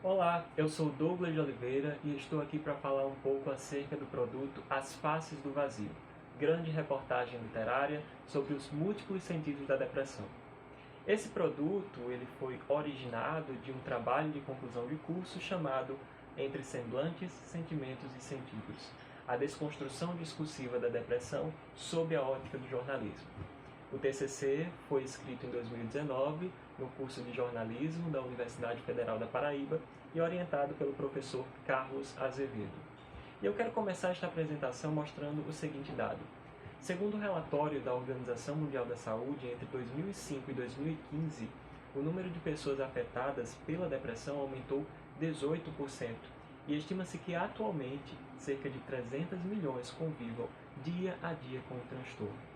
Olá, eu sou Douglas de Oliveira e estou aqui para falar um pouco acerca do produto As Faces do Vazio, grande reportagem literária sobre os múltiplos sentidos da depressão. Esse produto ele foi originado de um trabalho de conclusão de curso chamado Entre Semblantes, Sentimentos e Sentidos, a desconstrução discursiva da depressão sob a ótica do jornalismo. O TCC foi escrito em 2019 no curso de jornalismo da Universidade Federal da Paraíba e orientado pelo professor Carlos Azevedo. E eu quero começar esta apresentação mostrando o seguinte dado. Segundo o relatório da Organização Mundial da Saúde, entre 2005 e 2015, o número de pessoas afetadas pela depressão aumentou 18%, e estima-se que atualmente cerca de 300 milhões convivam dia a dia com o transtorno.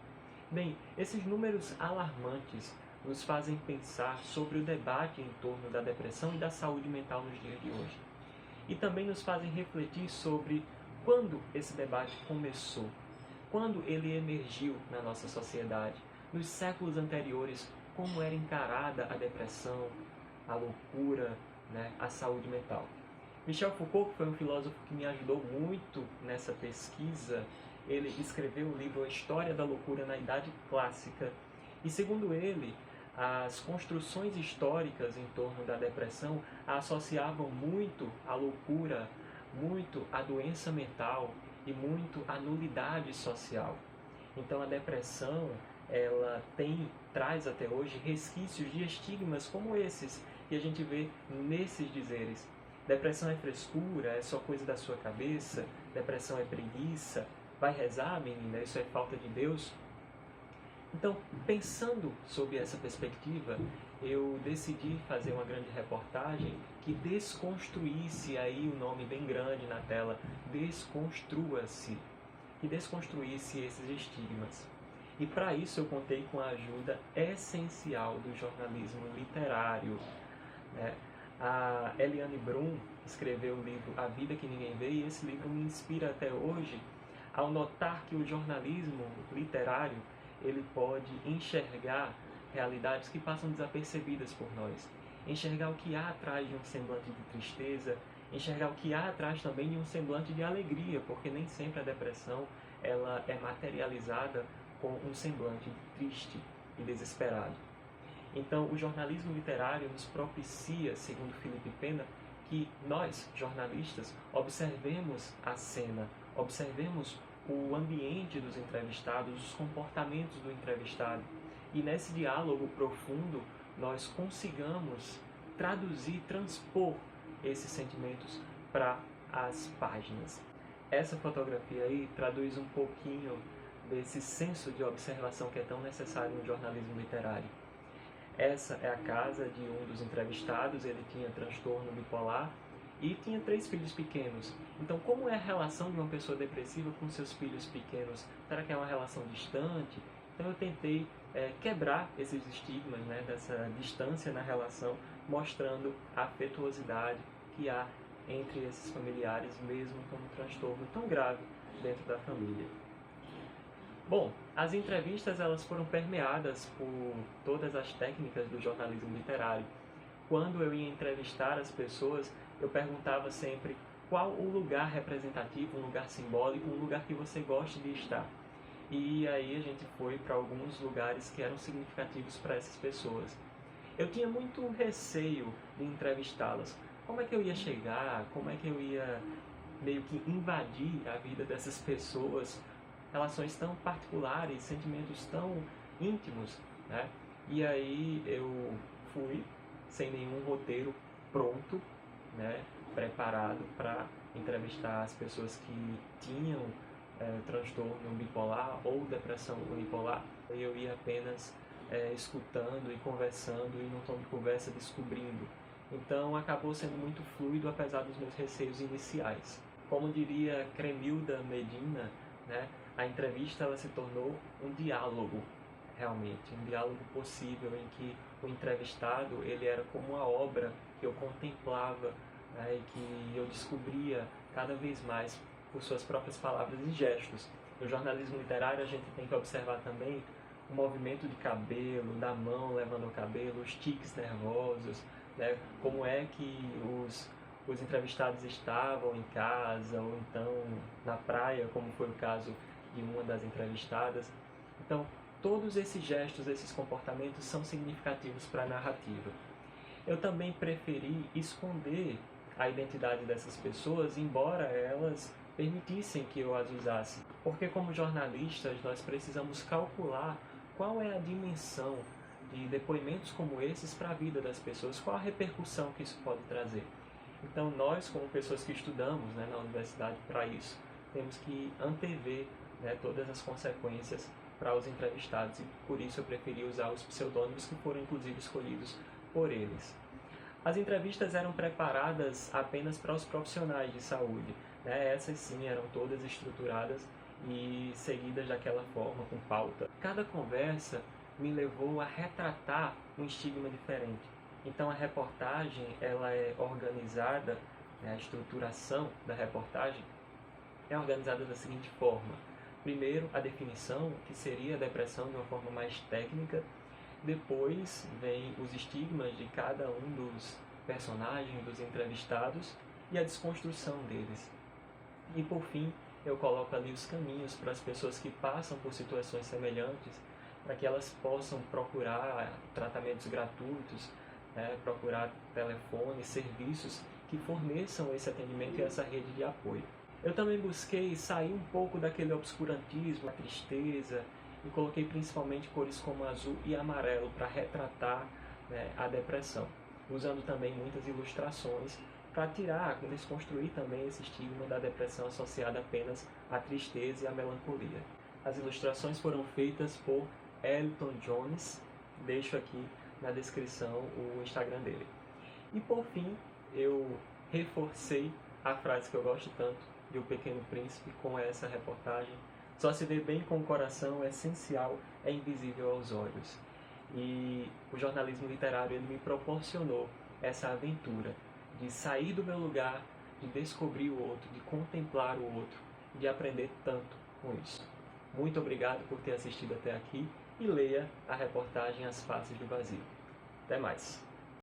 Bem, esses números alarmantes nos fazem pensar sobre o debate em torno da depressão e da saúde mental nos dias de hoje. E também nos fazem refletir sobre quando esse debate começou, quando ele emergiu na nossa sociedade, nos séculos anteriores, como era encarada a depressão, a loucura, a saúde mental. Michel Foucault, que foi um filósofo que me ajudou muito nessa pesquisa, ele escreveu o livro A História da Loucura na Idade Clássica, e segundo ele, as construções históricas em torno da depressão a associavam muito à loucura, muito à doença mental e muito à nulidade social. Então a depressão, ela traz até hoje resquícios de estigmas como esses que a gente vê nesses dizeres. Depressão é frescura, é só coisa da sua cabeça, depressão é preguiça, vai rezar, menina, isso é falta de Deus. Então, pensando sob essa perspectiva, eu decidi fazer uma grande reportagem que desconstruísse aí o nome bem grande na tela, desconstrua-se, que desconstruísse esses estigmas. E para isso eu contei com a ajuda essencial do jornalismo literário. A Eliane Brum escreveu o livro A Vida que Ninguém Vê, e esse livro me inspira até hoje ao notar que o jornalismo literário ele pode enxergar realidades que passam desapercebidas por nós, enxergar o que há atrás de um semblante de tristeza, enxergar o que há atrás também de um semblante de alegria, porque nem sempre a depressão ela é materializada com um semblante triste e desesperado. Então, o jornalismo literário nos propicia, segundo Felipe Pena, que nós, jornalistas, observemos a cena, observemos o ambiente dos entrevistados, os comportamentos do entrevistado. E nesse diálogo profundo, nós consigamos traduzir, transpor esses sentimentos para as páginas. Essa fotografia aí traduz um pouquinho desse senso de observação que é tão necessário no jornalismo literário. Essa é a casa de um dos entrevistados, ele tinha transtorno bipolar e tinha 3 filhos pequenos. Então, como é a relação de uma pessoa depressiva com seus filhos pequenos? Será que é uma relação distante? Então, eu tentei quebrar esses estigmas, dessa distância na relação, mostrando a afetuosidade que há entre esses familiares, mesmo com um transtorno tão grave dentro da família. Bom, as entrevistas elas foram permeadas por todas as técnicas do jornalismo literário. Quando eu ia entrevistar as pessoas, eu perguntava sempre qual o lugar representativo, um lugar simbólico, um lugar que você goste de estar. E aí a gente foi para alguns lugares que eram significativos para essas pessoas. Eu tinha muito receio de entrevistá-las. Como é que eu ia chegar? Como é que eu ia meio que invadir a vida dessas pessoas? Relações tão particulares, sentimentos tão íntimos, E aí eu fui sem nenhum roteiro pronto, preparado para entrevistar as pessoas que tinham transtorno bipolar ou depressão unipolar. Eu ia apenas escutando e conversando e num tom de conversa descobrindo. Então acabou sendo muito fluido apesar dos meus receios iniciais. Como diria Cremilda Medina, a entrevista ela se tornou um diálogo, realmente, um diálogo possível em que o entrevistado ele era como uma obra que eu contemplava, e que eu descobria cada vez mais por suas próprias palavras e gestos. No jornalismo literário a gente tem que observar também o movimento de cabelo, da mão levando o cabelo, os tiques nervosos, né? Como é que os entrevistados estavam em casa ou então na praia, como foi o caso de uma das entrevistadas. Então, todos esses gestos, esses comportamentos são significativos para a narrativa. Eu também preferi esconder a identidade dessas pessoas, embora elas permitissem que eu as usasse. Porque como jornalistas, nós precisamos calcular qual é a dimensão de depoimentos como esses para a vida das pessoas, qual a repercussão que isso pode trazer. Então nós, como pessoas que estudamos, né, na universidade para isso, temos que antever, né, todas as consequências para os entrevistados, e por isso eu preferi usar os pseudônimos que foram inclusive escolhidos por eles. As entrevistas eram preparadas apenas para os profissionais de saúde, né? Essas sim eram todas estruturadas e seguidas daquela forma, com pauta. Cada conversa me levou a retratar um estigma diferente. Então a reportagem ela é organizada, né, a estruturação da reportagem é organizada da seguinte forma. Primeiro, a definição, que seria a depressão de uma forma mais técnica. Depois vem os estigmas de cada um dos personagens, dos entrevistados, e a desconstrução deles. E por fim, eu coloco ali os caminhos para as pessoas que passam por situações semelhantes, para que elas possam procurar tratamentos gratuitos, né, procurar telefones, serviços que forneçam esse atendimento e essa rede de apoio. Eu também busquei sair um pouco daquele obscurantismo, a tristeza, e coloquei principalmente cores como azul e amarelo para retratar, né, a depressão, usando também muitas ilustrações para tirar, desconstruir também esse estigma da depressão associada apenas à tristeza e à melancolia. As ilustrações foram feitas por Elton Jones, deixo aqui na descrição o Instagram dele. E por fim, eu reforcei a frase que eu gosto tanto de O Pequeno Príncipe com essa reportagem. Só se vê bem com o coração, é essencial, é invisível aos olhos. E o jornalismo literário ele me proporcionou essa aventura de sair do meu lugar, de descobrir o outro, de contemplar o outro, de aprender tanto com isso. Muito obrigado por ter assistido até aqui e leia a reportagem As Faces do Vazio. Até mais!